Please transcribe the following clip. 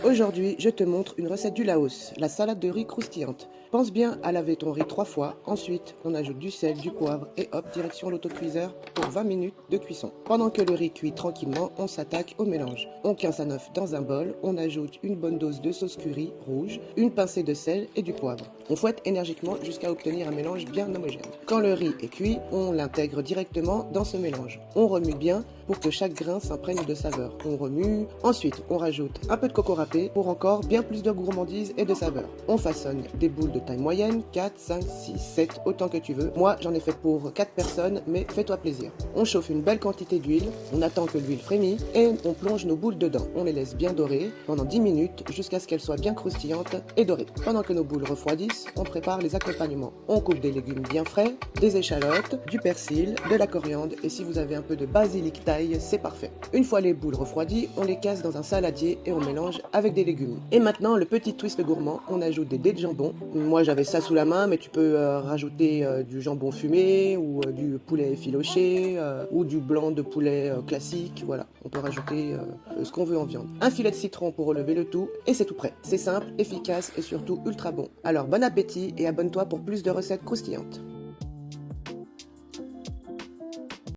Aujourd'hui, je te montre une recette du Laos, la salade de riz croustillante. Pense bien à laver ton riz 3 fois, ensuite on ajoute du sel, du poivre et hop, direction l'autocuiseur pour 20 minutes de cuisson. Pendant que le riz cuit tranquillement, on s'attaque au mélange. On quince à 9 dans un bol, on ajoute une bonne dose de sauce curry rouge, une pincée de sel et du poivre. On fouette énergiquement jusqu'à obtenir un mélange bien homogène. Quand le riz est cuit, on l'intègre directement dans ce mélange. On remue bien pour que chaque grain s'imprègne de saveur. On remue, ensuite on rajoute un peu de coco râpé pour encore bien plus de gourmandise et de saveur. On façonne des boules de taille moyenne, 4, 5, 6, 7, autant que tu veux. Moi j'en ai fait pour 4 personnes, mais fais-toi plaisir. On chauffe une belle quantité d'huile, on attend que l'huile frémisse et on plonge nos boules dedans. On les laisse bien dorer pendant 10 minutes jusqu'à ce qu'elles soient bien croustillantes et dorées. Pendant que nos boules refroidissent, on prépare les accompagnements. On coupe des légumes bien frais, des échalotes, du persil, de la coriandre et si vous avez un peu de basilic thaï, c'est parfait. Une fois les boules refroidies, on les casse dans un saladier et on mélange avec des légumes. Et maintenant, le petit twist gourmand, on ajoute des dés de jambon. Moi j'avais ça sous la main, mais tu peux rajouter du jambon fumé ou du poulet effiloché ou du blanc de poulet classique. Voilà, on peut rajouter ce qu'on veut en viande. Un filet de citron pour relever le tout et c'est tout prêt. C'est simple, efficace et surtout ultra bon. Alors bon appétit et abonne-toi pour plus de recettes croustillantes.